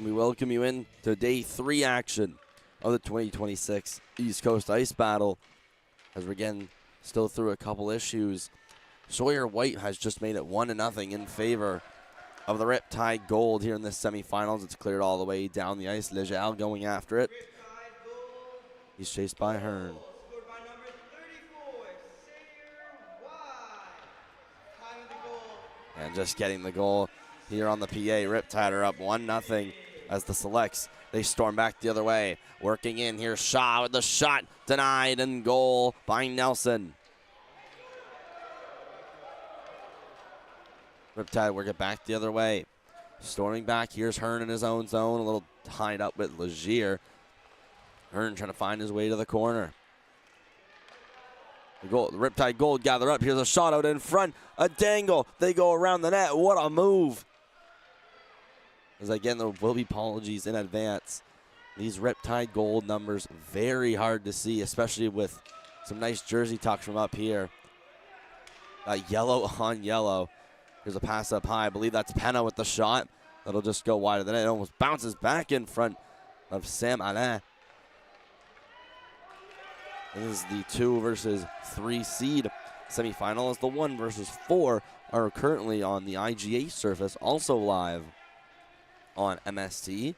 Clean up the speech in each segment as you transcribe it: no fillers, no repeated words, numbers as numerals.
We welcome you in to day 3 action of the 2026 East Coast Ice Battle. As we're again still through a couple issues, Sawyer White has just made it 1-0 in favor of the Riptide Gold here in the semifinals. It's cleared all the way down the ice. Legel going after it. He's chased by Hearn. And just getting the goal here on the PA. Riptide are up 1-0 as the Selects, they storm back the other way. Working in here, Shaw with the shot, denied, and goal by Nelson. Riptide work it back the other way. Storming back, here's Hearn in his own zone, a little tied up with Legier. Hearn trying to find his way to the corner. The Riptide Gold gather up. Here's a shot out in front. A dangle. They go around the net. What a move. As again, there will be apologies in advance. These Riptide Gold numbers, very hard to see, especially with some nice jersey tucks from up here. Yellow on yellow. Here's a pass up high. I believe that's Penna with the shot. That'll just go wide of the net. It almost bounces back in front of Sam Alain. This is the 2 versus 3 seed semifinal, as the 1 versus 4 are currently on the IGA surface, also live on MST.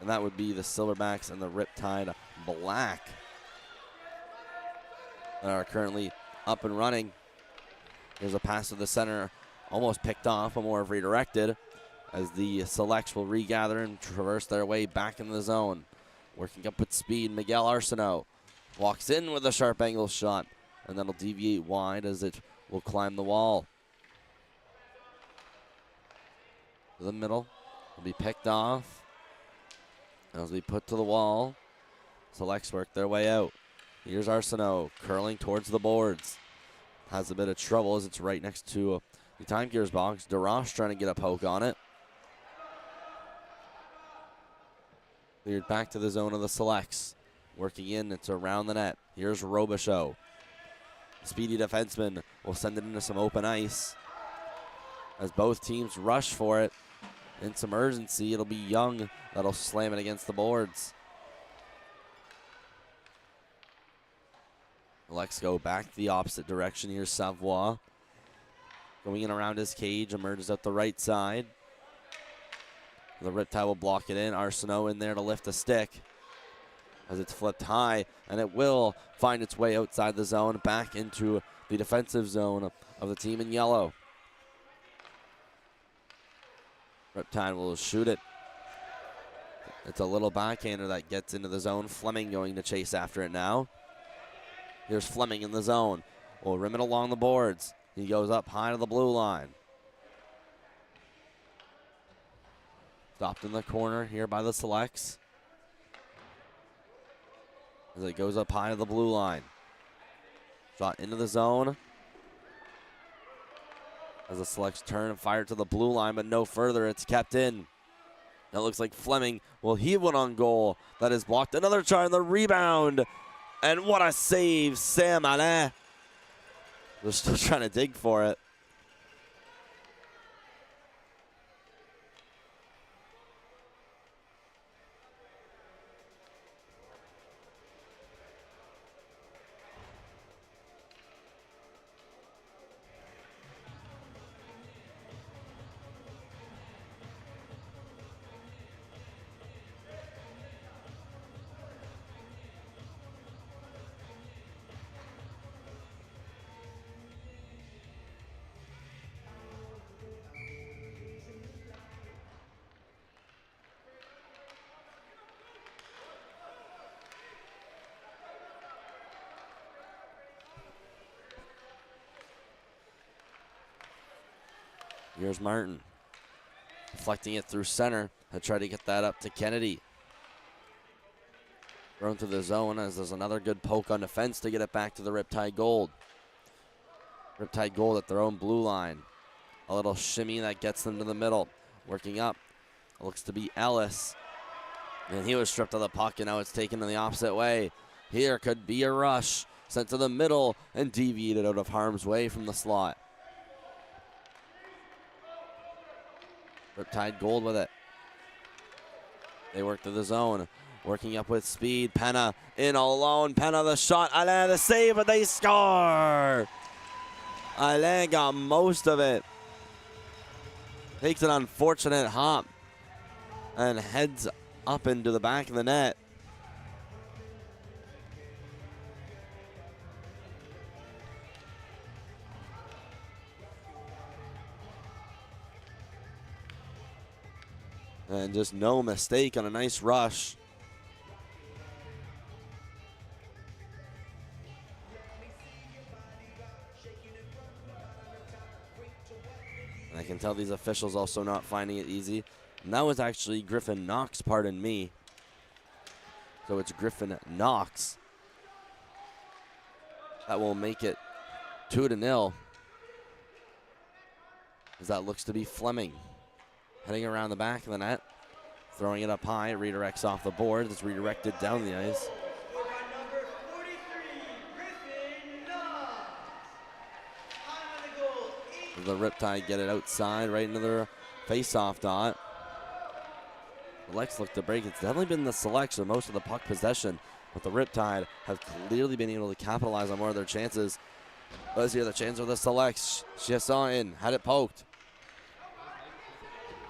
And that would be the Silverbacks and the Riptide Black that are currently up and running. There's a pass to the center, almost picked off, but more redirected, as the Selects will regather and traverse their way back in the zone. Working up with speed, Miguel Arsenault walks in with a sharp angle shot, and that'll deviate wide as it will climb the wall. To the middle, will be picked off. As we put to the wall, Selects work their way out. Here's Arsenault curling towards the boards. Has a bit of trouble as it's right next to the Time Gears box. DeRoche trying to get a poke on it. Cleared back to the zone of the Selects. Working in, it's around the net. Here's Robichaud. Speedy defenseman will send it into some open ice. As both teams rush for it. In some urgency, it'll be Young that'll slam it against the boards. Selects go back the opposite direction. Here's Savoie. Going in around his cage, emerges out the right side. The Riptide will block it in. Arsenault in there to lift a stick as it's flipped high, and it will find its way outside the zone, back into the defensive zone of the team in yellow. Riptide will shoot it. It's a little backhander that gets into the zone. Fleming going to chase after it now. Here's Fleming in the zone. Will rim it along the boards. He goes up high to the blue line. Stopped in the corner here by the Selects. As it goes up high to the blue line. Shot into the zone. As the Selects turn and fire to the blue line, but no further. It's kept in. That looks like Fleming will heave one on goal. That is blocked. Another try on the rebound. And what a save, Sam Alain. They're still trying to dig for it. Here's Martin. Deflecting it through center. He'll try to get that up to Kennedy. Thrown to the zone as there's another good poke on defense to get it back to the Riptide Gold. Riptide Gold at their own blue line. A little shimmy that gets them to the middle. Working up. It looks to be Ellis. And he was stripped of the puck, and now it's taken in the opposite way. Here could be a rush. Sent to the middle and deviated out of harm's way from the slot. Riptide Gold with it. They work to the zone. Working up with speed. Penna in alone. Penna the shot. Alain the save, but they score. Alain got most of it. Takes an unfortunate hop and heads up into the back of the net. And just no mistake on a nice rush. And I can tell these officials also not finding it easy. And that was actually Griffin Knox, pardon me. So it's Griffin Knox. That will make it 2-0. As that looks to be Fleming. Heading around the back of the net. Throwing it up high. It redirects off the board. It's redirected down the ice. The Riptide get it outside, right into their face-off dot. Selects look to break. It's definitely been the Selects for most of the puck possession, but the Riptide have clearly been able to capitalize on more of their chances. Let's hear the chance with the Selects. Chiasson in, had it poked.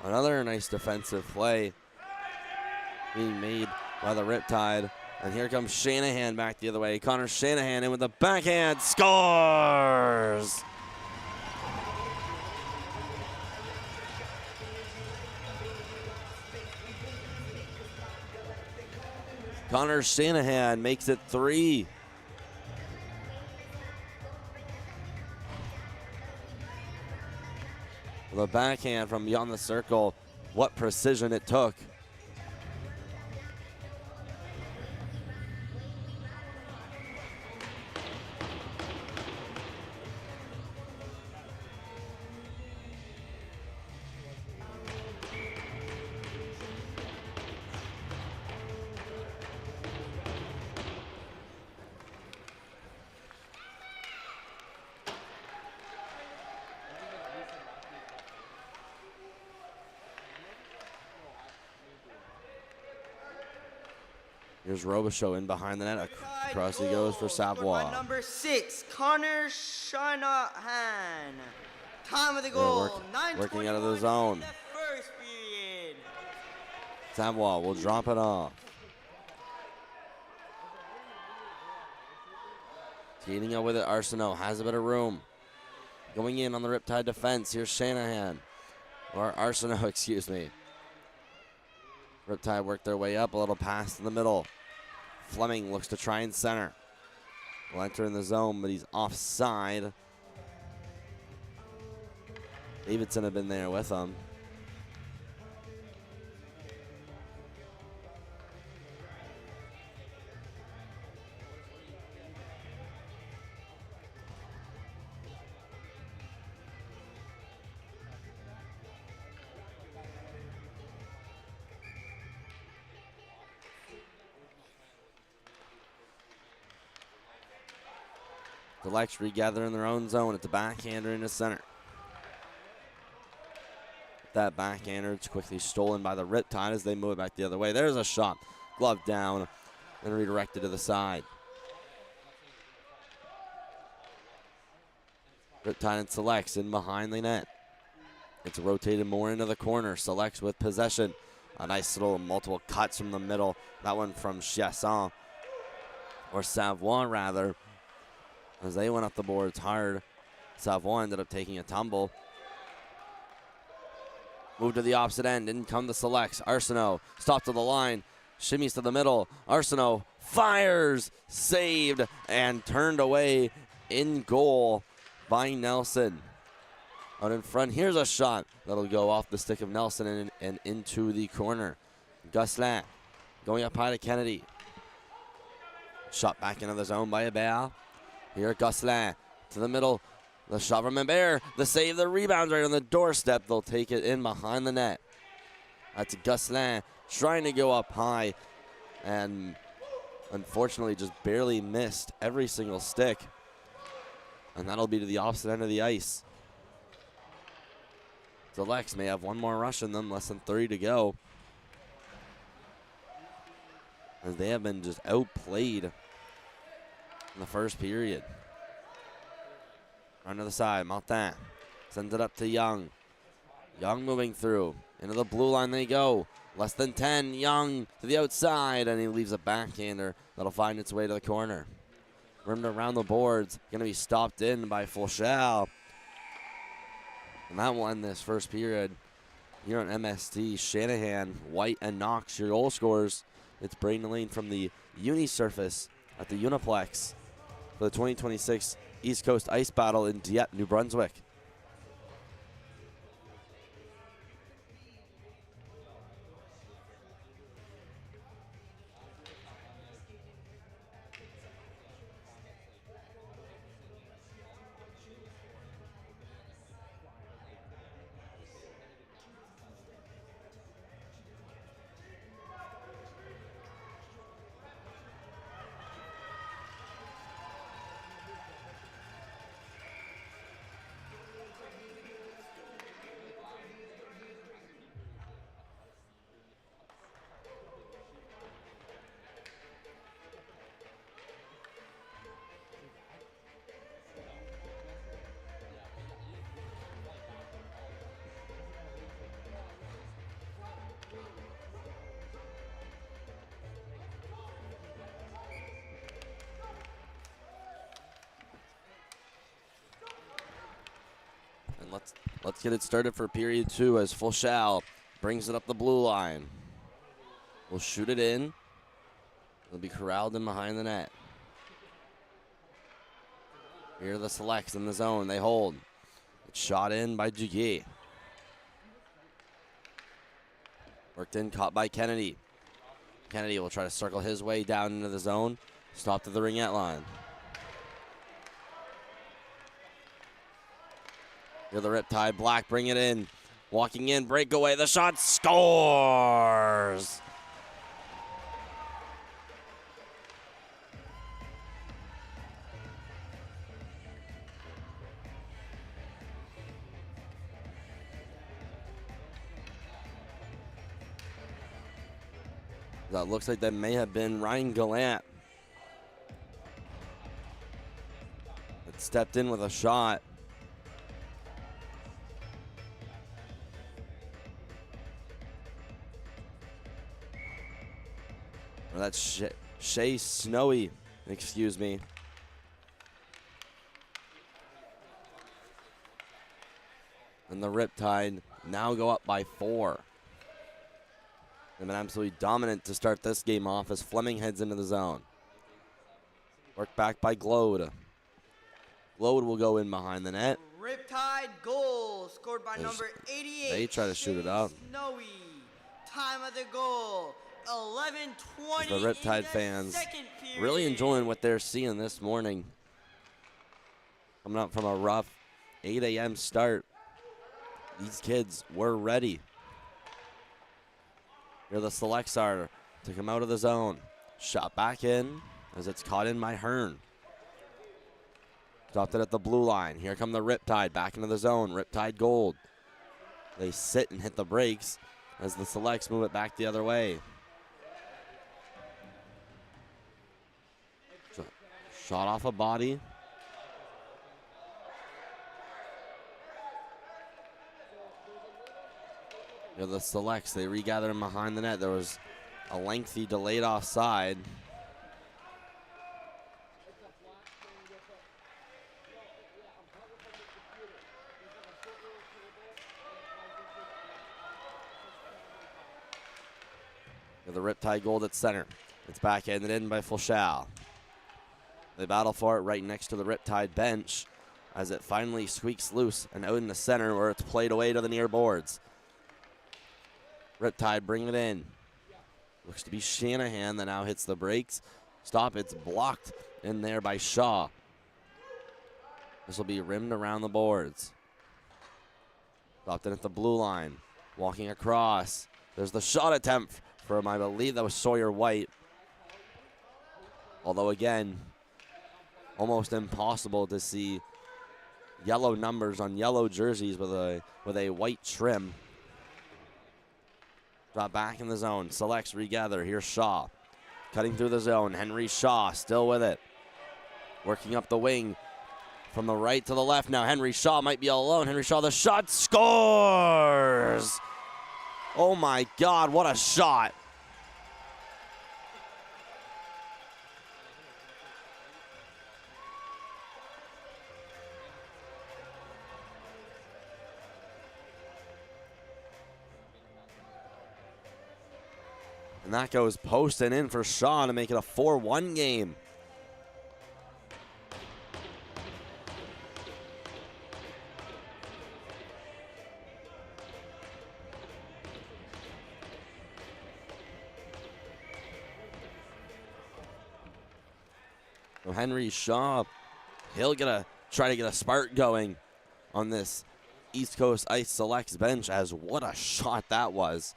Another nice defensive play being made by the Riptide. And here comes Shanahan back the other way. Connor Shanahan in with the backhand, scores! Connor Shanahan makes it 3. The backhand from beyond the circle. What precision it took. Here's Robichaud in behind the net. Across he goes for Savoie. Number 6, Connor Shanahan. Time of the goal. Working out of the zone. Savoie will drop it off. Skating out with it, Arsenault has a bit of room. Going in on the Riptide defense. Here's Shanahan. Or Arsenault, excuse me. Riptide work their way up, a little pass in the middle. Fleming looks to try and center. Will enter in the zone, but he's offside. Davidson had been there with him. The Lex regather in their own zone at the backhander in the center. That backhander is quickly stolen by the Riptide as they move it back the other way. There's a shot. Glove down and redirected to the side. Riptide and Selects in behind the net. It's rotated more into the corner. Selects with possession. A nice little multiple cuts from the middle. That one from Chiasson, or Savoie rather. As they went up the boards hard, Savoie ended up taking a tumble. Moved to the opposite end, didn't come to Selects. Arsenault stopped to the line, shimmies to the middle. Arsenault fires, saved, and turned away in goal by Nelson. Out in front, here's a shot that'll go off the stick of Nelson and into the corner. Gosselin going up high to Kennedy. Shot back into the zone by Hebert. Here Gosselin to the middle. The shot from Hebert. The save, the rebound's right on the doorstep. They'll take it in behind the net. That's Gosselin trying to go up high and unfortunately just barely missed every single stick. And that'll be to the opposite end of the ice. Selects may have one more rush in them, less than 30 to go. As they have been just outplayed in the first period. Run to the side, Martin sends it up to Young. Young moving through. Into the blue line they go. Less than 10, Young to the outside, and he leaves a backhander that'll find its way to the corner. Rimmed around the boards, gonna be stopped in by Fulchal. And that will end this first period here on MST. Shanahan, White, and Knox, your goal scorers. It's Braden Lane from the Uni Surface at the Uniplex for the 2026 East Coast Ice Battle in Dieppe, New Brunswick. And let's get it started for period 2 as Fulchal brings it up the blue line. Will shoot it in. It'll be corralled in behind the net. Here are the selects in the zone. They hold. It's shot in by Duguay. Worked in, caught by Kennedy. Kennedy will try to circle his way down into the zone. Stopped at the ringette line. Here the Riptide. Black bring it in. Walking in, breakaway. The shot scores. That looks like that may have been Ryan Gallant. That stepped in with a shot. Or that's Shea Snowy, excuse me. And the Riptide now go up by 4. They've been absolutely dominant to start this game off as Fleming heads into the zone. Worked back by Glode. Glode will go in behind the net. Riptide goal scored by number 88. They try to shoot it up. Snowy. Time of the goal, 11:20. The Riptide fans really enjoying what they're seeing this morning. Coming up from a rough 8 a.m. start. These kids were ready. Here the selects are to come out of the zone. Shot back in as it's caught in by Hearn. Stopped it at the blue line. Here come the Riptide back into the zone. Riptide Gold. They sit and hit the brakes as the selects move it back the other way. Shot off a body. Here the selects, they regather him behind the net. There was a lengthy delayed offside. Here the Riptide Gold at center. It's backhanded in by Fulchal. They battle for it right next to the Riptide bench as it finally squeaks loose and out in the center where it's played away to the near boards. Riptide bring it in. Looks to be Shanahan that now hits the brakes. Stop, it's blocked in there by Shaw. This will be rimmed around the boards. Stopped in at the blue line. Walking across. There's the shot attempt from, I believe that was Sawyer White. Although again, almost impossible to see yellow numbers on yellow jerseys with a white trim. Drop back in the zone. Selects regather. Here's Shaw. Cutting through the zone. Henry Shaw still with it. Working up the wing from the right to the left now. Henry Shaw might be all alone. Henry Shaw, the shot, scores! Oh my God, what a shot. And that goes posting in for Shaw to make it a 4-1 game. So Henry Shaw, he'll try to get a spark going on this East Coast Ice Selects bench, as what a shot that was.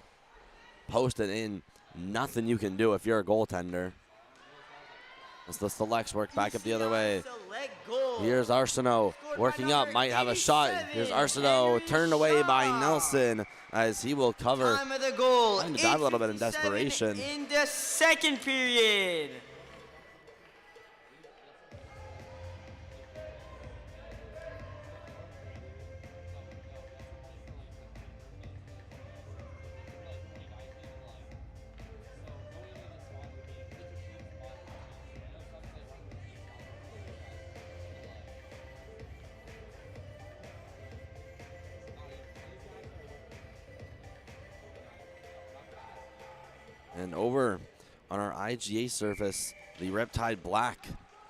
Posted in. Nothing you can do if you're a goaltender. As the Selects work back up the other way. Here's Arsenault working up, might have a shot. Here's Arsenault, turned away by Nelson as he will cover. Time of the goal. Trying to dive a little bit in 8:57 desperation. in the second period. And over on our IGA surface, the Riptide Black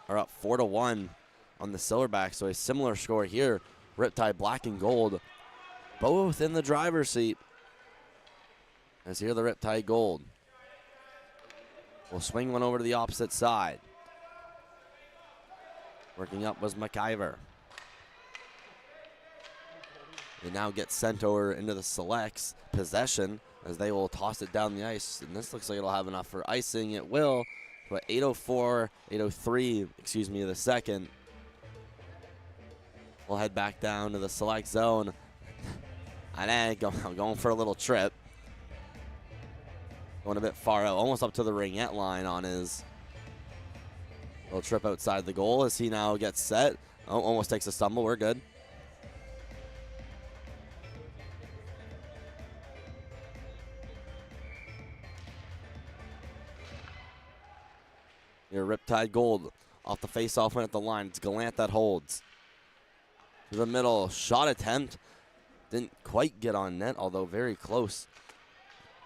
are up 4-1 on the Silverback. So a similar score here. Riptide Black and Gold, both in the driver's seat. As here the Riptide Gold will swing one over to the opposite side. Working up was McIver. They now get sent over into the Selects possession as they will toss it down the ice. And this looks like it'll have enough for icing. It will. But 8:04, 8:03, excuse me, the second. We'll head back down to the Select zone. I'm going for a little trip. Going a bit far out, almost up to the ringette line on his little trip outside the goal as he now gets set. Oh, almost takes a stumble. We're good. Your Riptide Gold off the face-off win at the line. It's Gallant that holds. To the middle, shot attempt. Didn't quite get on net, although very close.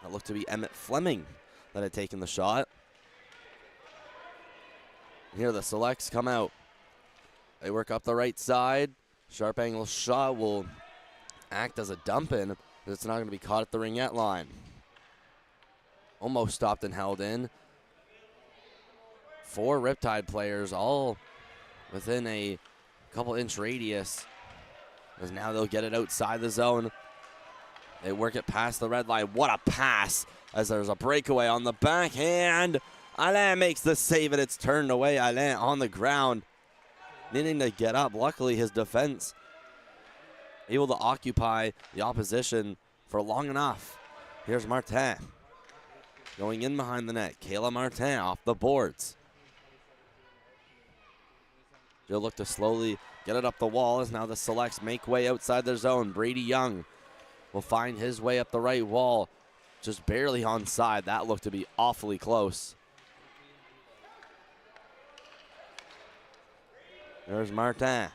That looked to be Emmett Fleming that had taken the shot. Here the Selects come out. They work up the right side. Sharp angle shot will act as a dump in, but it's not going to be caught at the ringette line. Almost stopped and held in. 4 Riptide players all within a couple-inch radius, as now they'll get it outside the zone. They work it past the red line. What a pass, as there's a breakaway on the backhand. Alain makes the save, and it's turned away. Alain on the ground, needing to get up. Luckily, his defense able to occupy the opposition for long enough. Here's Martin going in behind the net. Kayla Martin off the boards. She'll look to slowly get it up the wall as now the Selects make way outside their zone. Brady Young will find his way up the right wall, just barely onside. That looked to be awfully close. There's Martin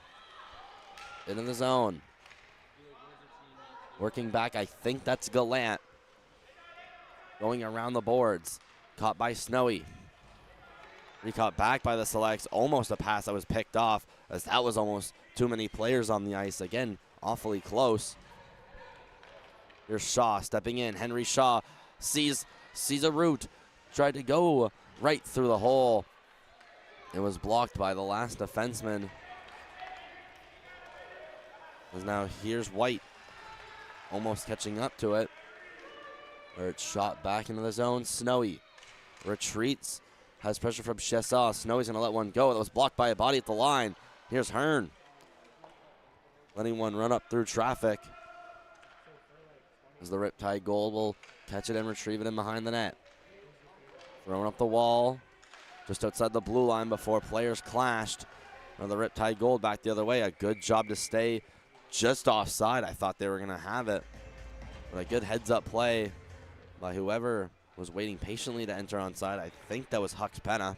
into the zone. Working back, I think that's Gallant. Going around the boards. Caught by Snowy. Recaught back by the Selects. Almost a pass that was picked off, as that was almost too many players on the ice. Again, awfully close. Here's Shaw stepping in. Henry Shaw sees a route. Tried to go right through the hole. It was blocked by the last defenseman. As now here's White almost catching up to it. Where it's shot back into the zone. Snowy retreats. Has pressure from Chessa. Snowy's going to let one go. That was blocked by a body at the line. Here's Hearn. letting one run up through traffic. As the Riptide Gold will catch it and retrieve it in behind the net. Throwing up the wall, just outside the blue line before players clashed. Now the Riptide Gold back the other way. A good job to stay just offside. I thought they were going to have it. But a good heads-up play by whoever was waiting patiently to enter onside. I think that was Hux Penna.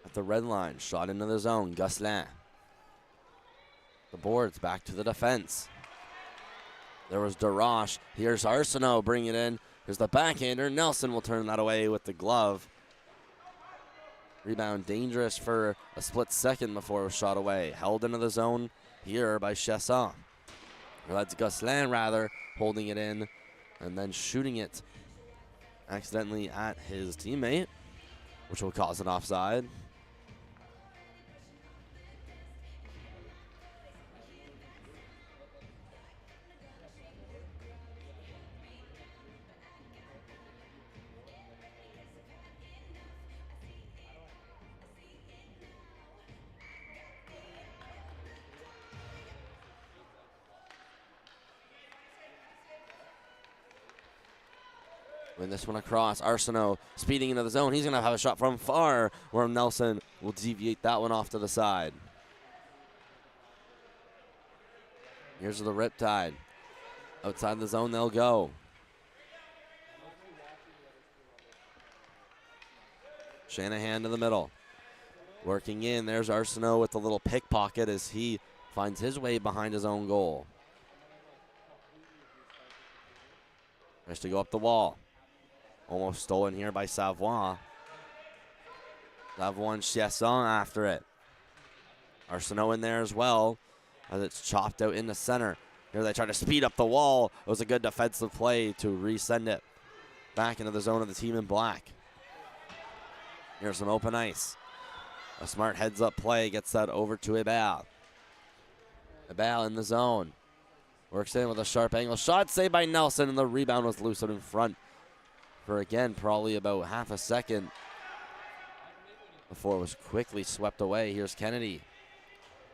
At the red line, shot into the zone, Gosselin. The boards back to the defense. There was DeRoche. Here's Arsenault bringing it in. Here's the backhander. Nelson will turn that away with the glove. Rebound dangerous for a split second before it was shot away. Held into the zone here by Chasson. Or that's Gosselin rather, holding it in and then shooting it accidentally at his teammate, which will cause an offside. Win this one across. Arsenault speeding into the zone. He's going to have a shot from far where Nelson will deviate that one off to the side. Here's the Riptide. Outside the zone they'll go. Shanahan to the middle. Working in. There's Arsenault with a little pickpocket as he finds his way behind his own goal. Tries to go up the wall. Almost stolen here by Savoie. Savoie and Chasson after it. Arsenault in there as well as it's chopped out in the center. Here they try to speed up the wall. It was a good defensive play to resend it back into the zone of the team in black. Here's some open ice. A smart heads-up play gets that over to Ebal. Ebal in the zone. Works in with a sharp angle. Shot saved by Nelson, and the rebound was loose out in front for, again, probably about half a second before it was quickly swept away. Here's Kennedy.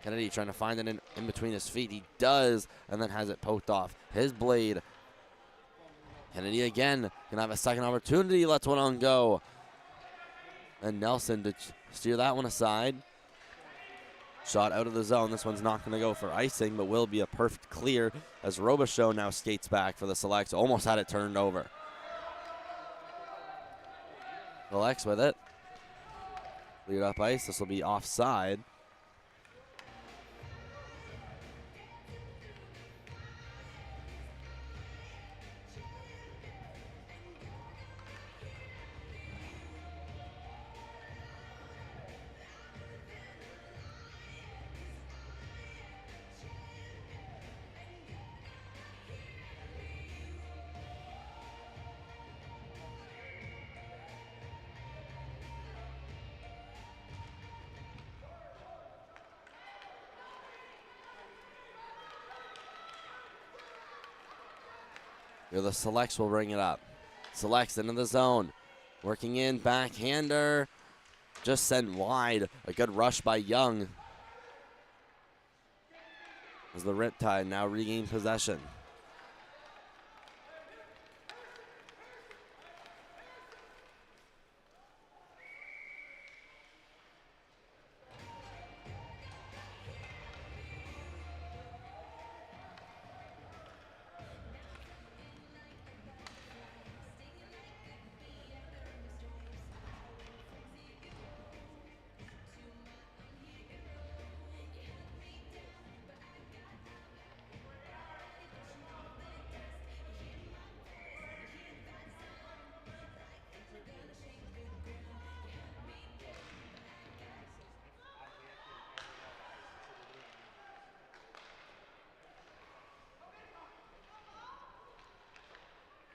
Kennedy trying to find it in between his feet. He does, and then has it poked off his blade. Kennedy again can have a second opportunity. Lets one on go. And Nelson to steer that one aside. Shot out of the zone. This one's not going to go for icing, but will be a perfect clear as Robichaux now skates back for the Selects. Almost had it turned over. Selects with it. Cleared up ice. This will be offside. Here the Selects will bring it up. Selects into the zone. Working in, backhander. Just sent wide. A good rush by Young. As the Riptide now regain possession.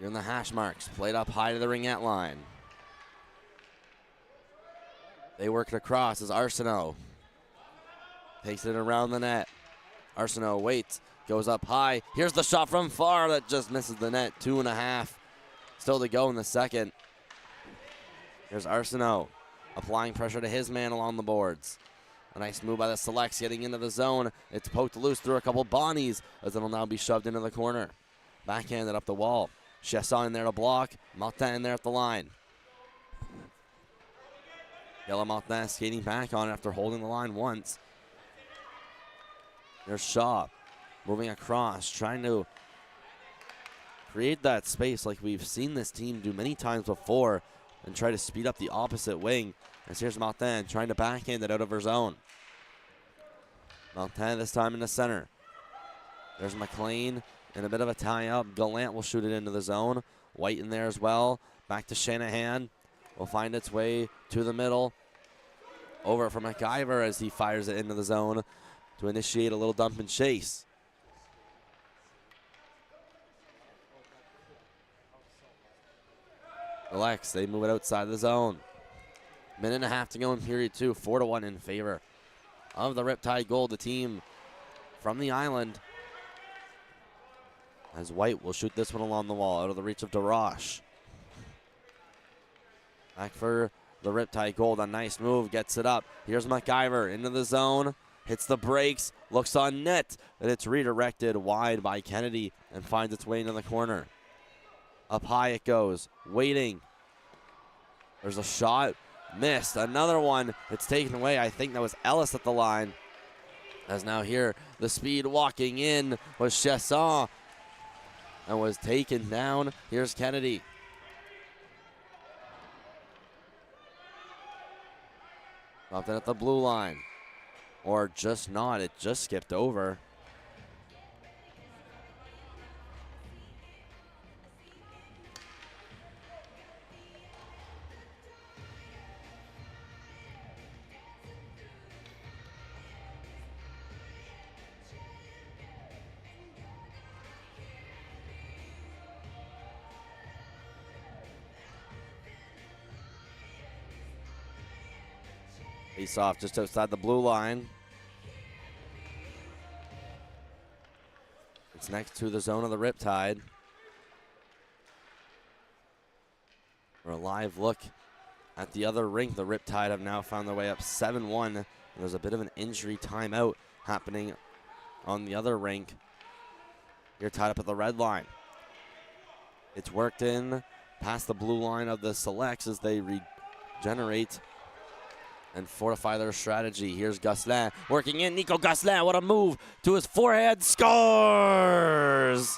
You're in the hash marks. Played up high to the ringette line. They work it across as Arsenault takes it around the net. Arsenault waits, goes up high. Here's the shot from far that just misses the net. 2.5 still to go in the second. Here's Arsenault applying pressure to his man along the boards. A nice move by the Selects getting into the zone. It's poked loose through a couple Bonnies as it'll now be shoved into the corner. Backhanded up the wall. Chesson in there to block. Martin in there at the line. Yellow Martin skating back on it after holding the line once. There's Shaw moving across, trying to create that space like we've seen this team do many times before and try to speed up the opposite wing. As here's Martin trying to backhand it out of her zone. Martin this time in the center. There's McLean in a bit of a tie-up. Gallant will shoot it into the zone. White in there as well. Back to Shanahan. Will find its way to the middle. Over for McIver as he fires it into the zone to initiate a little dump and chase. Alex, they move it outside the zone. Minute and a half to go in period 2. 4-1 in favor of the Riptide Gold, the team from the island. As White will shoot this one along the wall, out of the reach of DeRoche. Back for the Riptide Gold, a nice move, gets it up. Here's McIver into the zone, hits the brakes, looks on net, and it's redirected wide by Kennedy and finds its way into the corner. Up high it goes, waiting. There's a shot, missed. Another one, it's taken away. I think that was Ellis at the line. As now here, the speed walking in was Chesson and was taken down. Here's Kennedy. Dropped it at the blue line. Or just not, it just skipped over. Face off just outside the blue line. It's next to the zone of the Riptide. For a live look at the other rink, the Riptide have now found their way up 7-1. There's a bit of an injury timeout happening on the other rink. You're tied up at the red line. It's worked in past the blue line of the Selects as they regenerate and fortify their strategy. Here's Gosselin working in. Nico Gosselin, what a move to his forehead. Scores!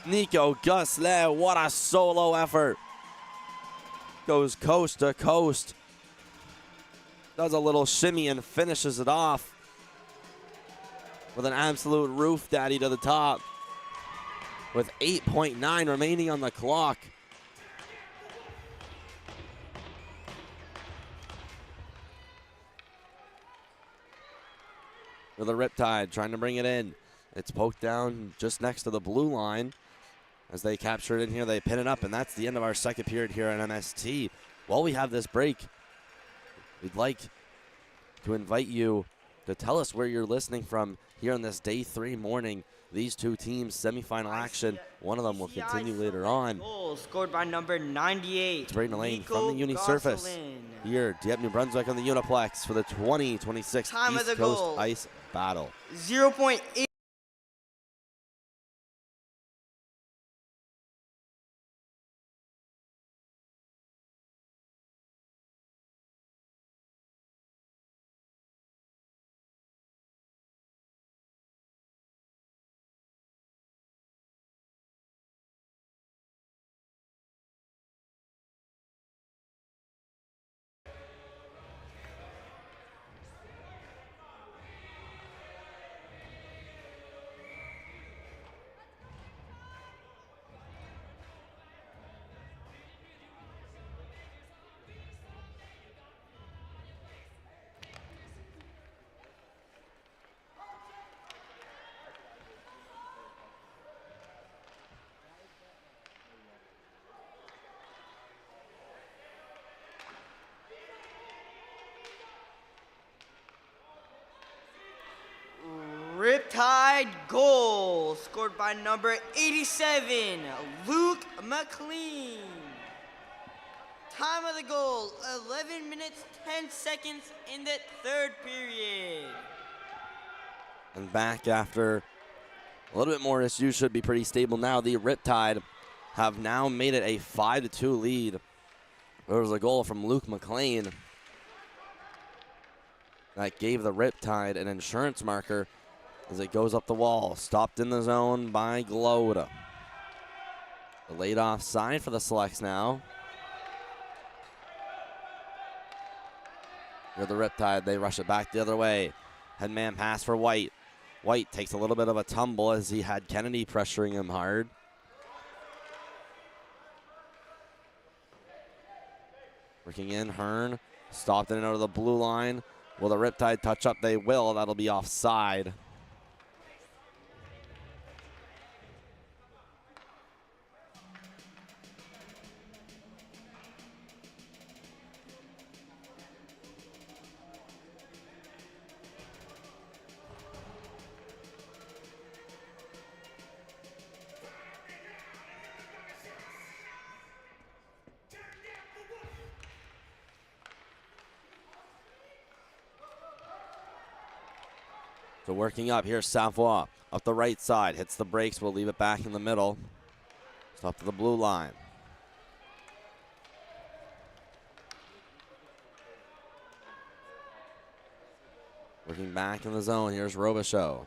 Nico Gosselin, what a solo effort. Goes coast to coast. Does a little shimmy and finishes it off with an absolute roof daddy to the top. With 8.9 remaining on the clock. For the Riptide, trying to bring it in. It's poked down just next to the blue line. As they capture it in here, they pin it up, and that's the end of our second period here at MST. While we have this break, we'd like to invite you to tell us where you're listening from here on this day 3 morning. These two teams, semifinal action. One of them will continue later on. Goal scored by number 98. It's Braden Lane from the Uni Surface here, Dieppe, New Brunswick on the Uniplex for the 2026 East Coast goal. Ice Battle. 0.8. Riptide goal scored by number 87, Luke McLean. Time of the goal, 11 minutes, 10 seconds in the third period. And back after a little bit more issues, should be pretty stable now. The Riptide have now made it a 5-2 lead. There was a goal from Luke McLean that gave the Riptide an insurance marker as it goes up the wall. Stopped in the zone by Glode. The laid off side for the Selects now. Here the Riptide, they rush it back the other way. Headman pass for White. White takes a little bit of a tumble as he had Kennedy pressuring him hard. Working in, Hearn stopped in and out of the blue line. Will the Riptide touch up? They will. That'll be offside. So working up, here's Savoie up the right side. Hits the brakes, we'll leave it back in the middle. Stop to the blue line. Working back in the zone, here's Robichaud.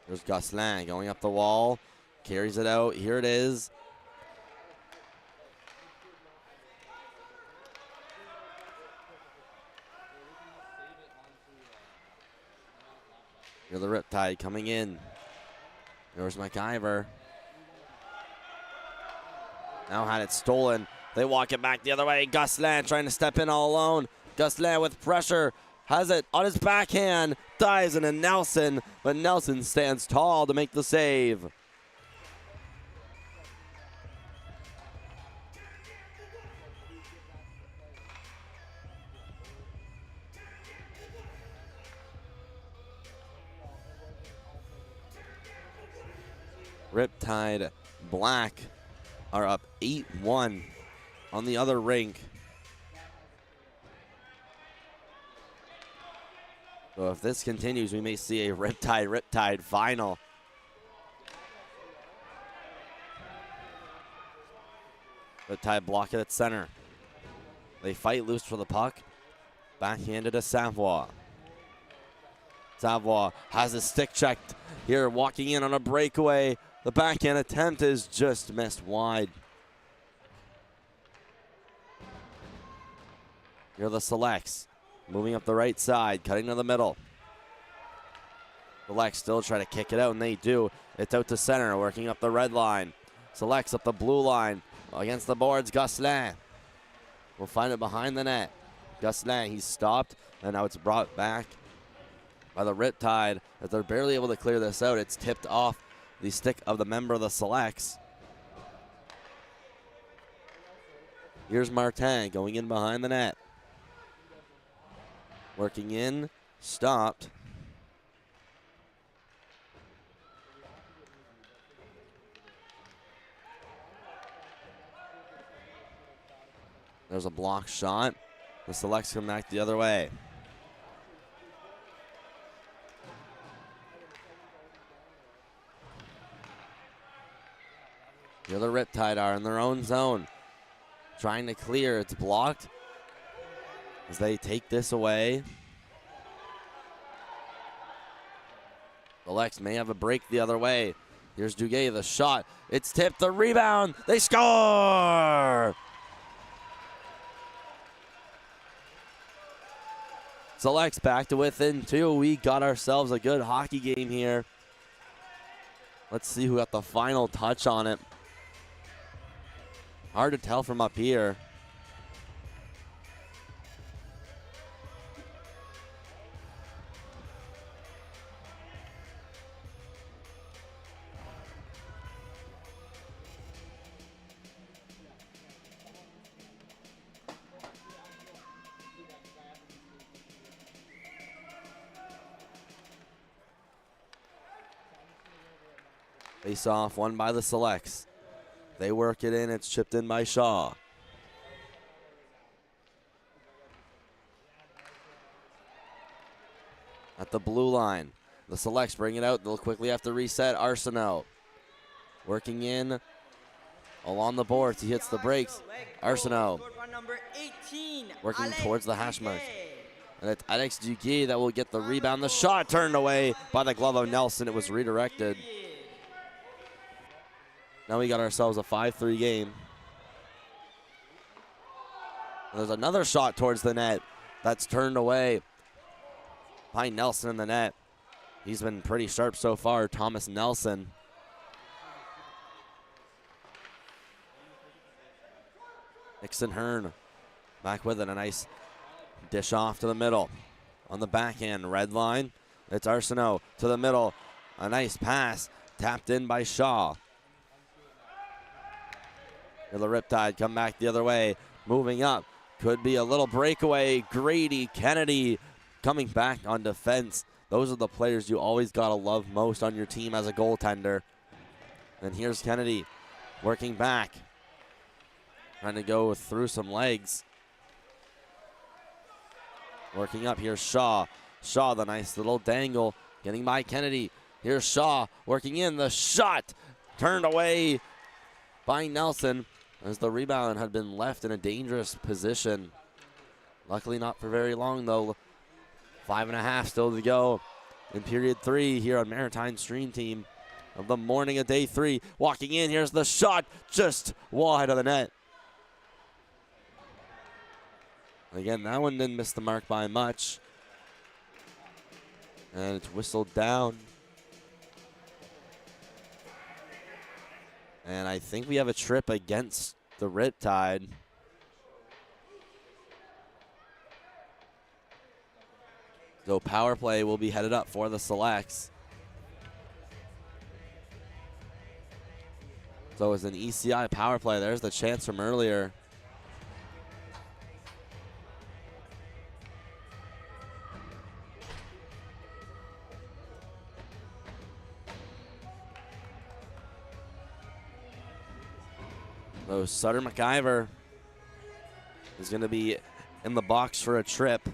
There's Gosselin going up the wall. Carries it out, here it is. Here's the Riptide coming in. There's McIver. Now had it stolen. They walk it back the other way. Gosselin trying to step in all alone. Gosselin with pressure. Has it on his backhand. Dives into Nelson. But Nelson stands tall to make the save. Riptide Black are up 8-1 on the other rink. So if this continues, we may see a Riptide final. Riptide block it at center. They fight loose for the puck. Backhanded to Savoie. Savoie has his stick checked here, walking in on a breakaway. The backhand attempt is just missed wide. Here are the Selects. Moving up the right side, cutting to the middle. Selects still try to kick it out, and they do. It's out to center, working up the red line. Selects up the blue line. Against the boards, Gosselin will find it behind the net. Gosselin, he's stopped, and now it's brought back by the Riptide as they're barely able to clear this out. It's tipped off the stick of the member of the Selects. Here's Martin going in behind the net. Working in, stopped. There's a block shot. The Selects come back the other way. Here the Riptide are in their own zone. Trying to clear, it's blocked. As they take this away. The Lex may have a break the other way. Here's Duguay, the shot. It's tipped, the rebound. They score! Selects back to within 2. We got ourselves a good hockey game here. Let's see who got the final touch on it. Hard to tell from up here. Face off, won by the Selects. They work it in, it's chipped in by Shaw. At the blue line, the Selects bring it out. They'll quickly have to reset. Arsenault working in along the boards. He hits the brakes. Arsenault working towards the hash marks. And it's Alex Duguay that will get the rebound. The shot turned away by the glove of Nelson. It was redirected. Now we got ourselves a 5-3 game. And there's another shot towards the net that's turned away by Nelson in the net. He's been pretty sharp so far, Thomas Nelson. Nixon Hearn back with it. A nice dish off to the middle. On the backhand, red line. It's Arsenault to the middle. A nice pass tapped in by Shaw. And the Riptide come back the other way. Moving up. Could be a little breakaway. Grady Kennedy coming back on defense. Those are the players you always got to love most on your team as a goaltender. And here's Kennedy working back. Trying to go through some legs. Working up, here's Shaw. Shaw, the nice little dangle, getting by Kennedy. Here's Shaw working in, the shot turned away by Nelson as the rebound had been left in a dangerous position. Luckily not for very long though. 5.5 still to go in period 3 here on Maritime Stream Team of the morning of day 3. Walking in, here's the shot, just wide of the net. Again, that one didn't miss the mark by much. And it's whistled down. And I think we have a trip against the Riptide. So power play will be headed up for the Selects. So it's an ECI power play. There's the chance from earlier. So Sutter McIver is going to be in the box for a trip.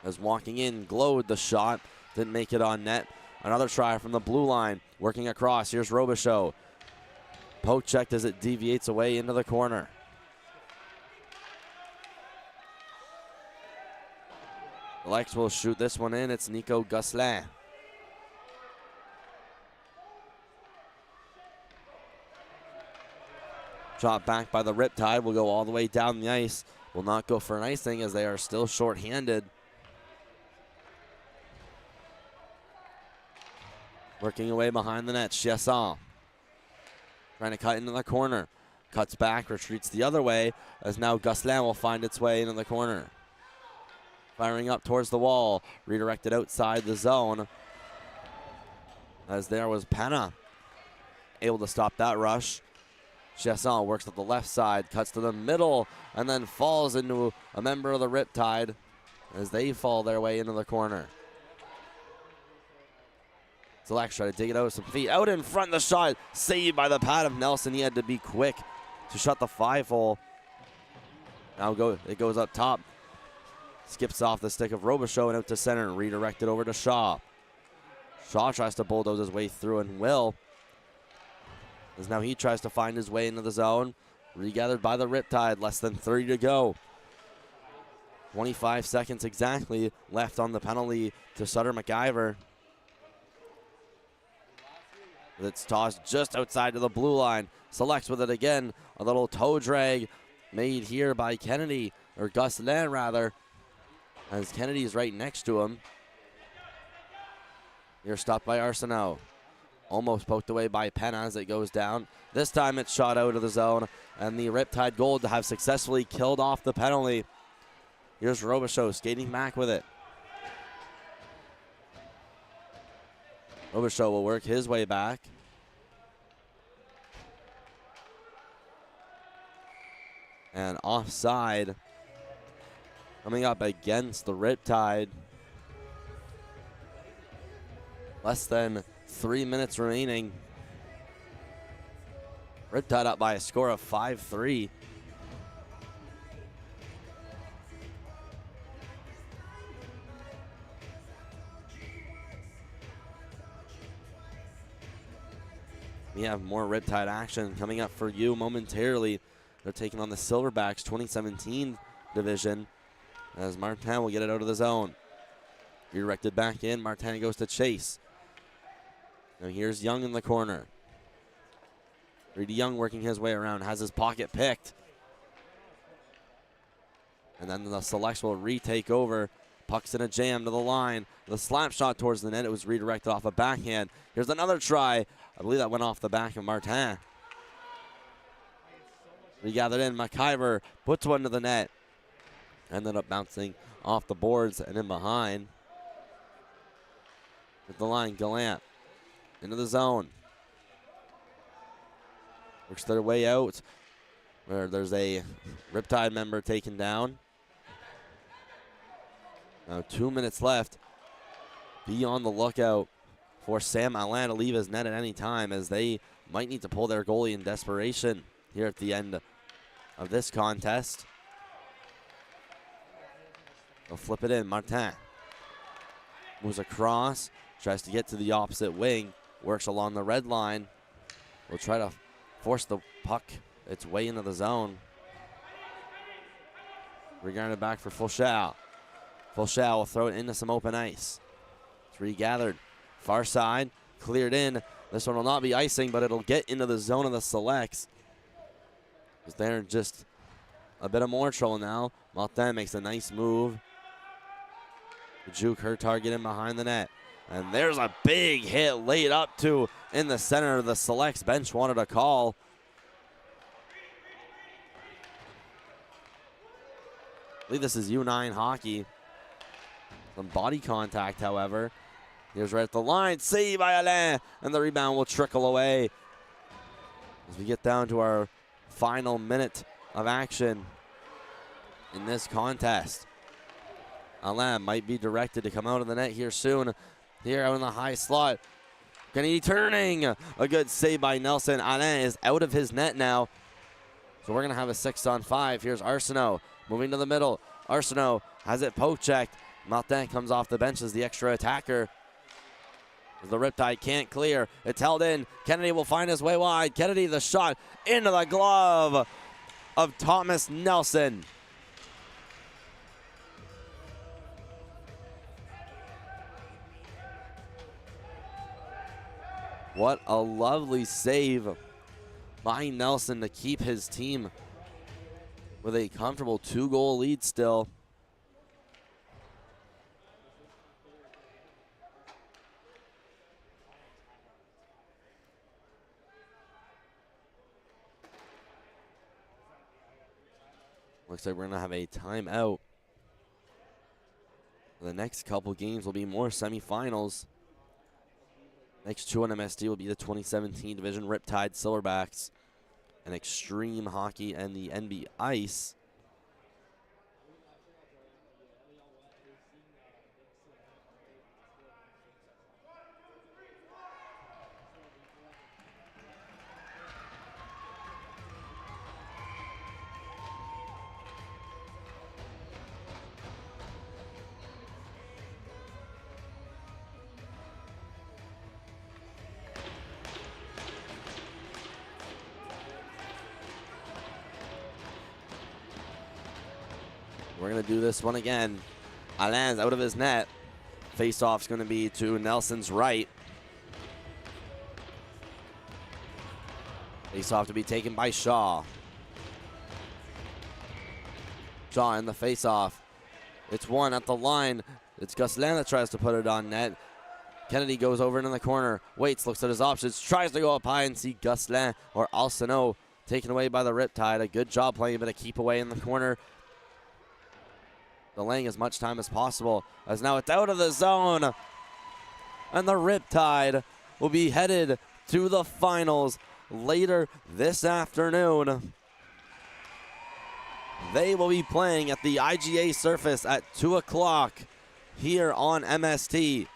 As walking in, glowed the shot, didn't make it on net. Another try from the blue line, working across. Here's Robichaud. Poke checked as it deviates away into the corner. Lex will shoot this one in. It's Nico Gosselin. Shot back by the Riptide will go all the way down the ice. Will not go for an icing as they are still short-handed. Working away behind the net, Chasson. Trying to cut into the corner. Cuts back, retreats the other way, as now Gosselin will find its way into the corner. Firing up towards the wall, redirected outside the zone. As there was Penna, able to stop that rush. Chasson works up the left side, cuts to the middle, and then falls into a member of the Riptide as they fall their way into the corner. Selects try to dig it out with some feet. Out in front, the shot saved by the pad of Nelson. He had to be quick to shut the 5-hole. Now it goes up top. Skips off the stick of Robichaud and out to center and redirected over to Shaw. Shaw tries to bulldoze his way through and will. As now he tries to find his way into the zone. Regathered by the Riptide, less than 30 to go. 25 seconds exactly left on the penalty to Sutter McIver. It's tossed just outside of the blue line. Selects with it again. A little toe drag made here by Kennedy, or Gosselin rather, as Kennedy is right next to him. Here stopped by Arsenault. Almost poked away by Penna as it goes down. This time it's shot out of the zone, and the Riptide Gold have successfully killed off the penalty. Here's Robichaud skating back with it. Robichaud will work his way back. And offside coming up against the Riptide. Less than 3 minutes remaining. Riptide up by a score of 5-3. We have more Riptide action coming up for you momentarily. They're taking on the Silverbacks 2017 division as Maritime will get it out of the zone. Redirected back in. Maritime goes to chase. Now here's Young in the corner. Reedy Young working his way around, has his pocket picked. And then the Selects will retake over. Puck's in a jam to the line. The slap shot towards the net. It was redirected off a backhand. Here's another try. I believe that went off the back of Martin. Regathered in. McIver puts one to the net. Ended up bouncing off the boards and in behind. With the line, Gallant into the zone. Works their way out where there's a Riptide member taken down. Now 2 minutes left. Be on the lookout for Sam Allen to leave his net at any time, as they might need to pull their goalie in desperation here at the end of this contest. They'll flip it in. Martin moves across, tries to get to the opposite wing, works along the red line. Will try to force the puck its way into the zone. Regathered it back for Fauchel. Fauchel will throw it into some open ice. It's regathered. Far side, cleared in. This one will not be icing, but it'll get into the zone of the Selects. They're just a bit of more trouble now. Martin makes a nice move. Juke her target in behind the net. And there's a big hit laid up to in the center of the Selects bench. Wanted a call. I believe this is U9 hockey. Some body contact, however. Here's right at the line. Save by Alain. And the rebound will trickle away as we get down to our final minute of action in this contest. Alain might be directed to come out of the net here soon. Here out in the high slot. Kennedy turning. A good save by Nelson. Alain is out of his net now. So we're going to have a 6-on-5. Here's Arsenault moving to the middle. Arsenault has it poke checked. Martin comes off the bench as the extra attacker. The Riptide can't clear. It's held in. Kennedy will find his way wide. Kennedy, the shot into the glove of Thomas Nelson. What a lovely save by Nelson to keep his team with a comfortable 2-goal lead still. Looks like we're going to have a timeout. The next couple games will be more semifinals. Next two on MSD will be the 2017 division Riptide Silverbacks and Extreme Hockey and the NB Ice. We're going to do this one again. Alain's out of his net. Face-off's going to be to Nelson's right. Face-off to be taken by Shaw. Shaw in the face-off. It's one at the line. It's Gosselin that tries to put it on net. Kennedy goes over into the corner. Waits, looks at his options. Tries to go up high and see Gosselin or Alcino taken away by the Riptide. A good job playing a bit of keep away in the corner. Delaying as much time as possible, as now it's out of the zone. And the Riptide will be headed to the finals later this afternoon. They will be playing at the IGA surface at 2 o'clock here on MST.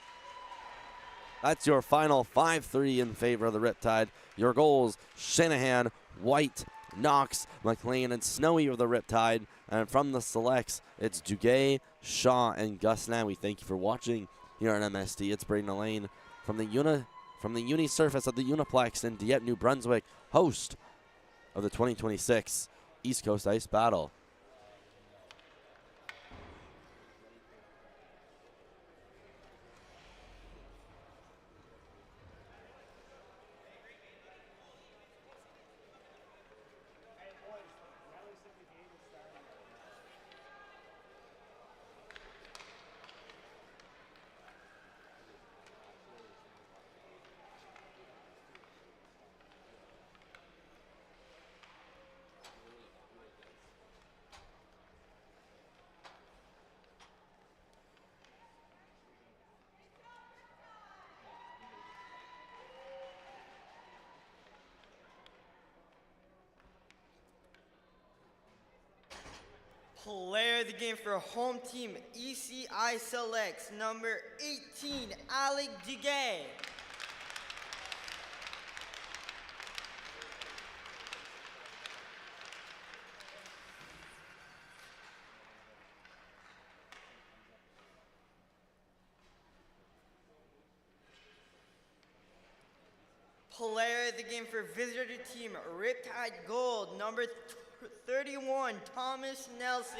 That's your final 5-3 in favor of the Riptide. Your goals, Shanahan, White, Knox, McLean, and Snowy of the Riptide. And from the selects, it's Duguay, Shaw, and Gus Now. We thank you for watching here on MST. It's Braden Lane from the uni surface of the Uniplex in Dieppe, New Brunswick, host of the 2026 East Coast Ice Battle. Player of the game for home team, ECI selects number 18, Alec Duguay. Player of the game for visitor team, Riptide Gold, number 31, Thomas Nelson.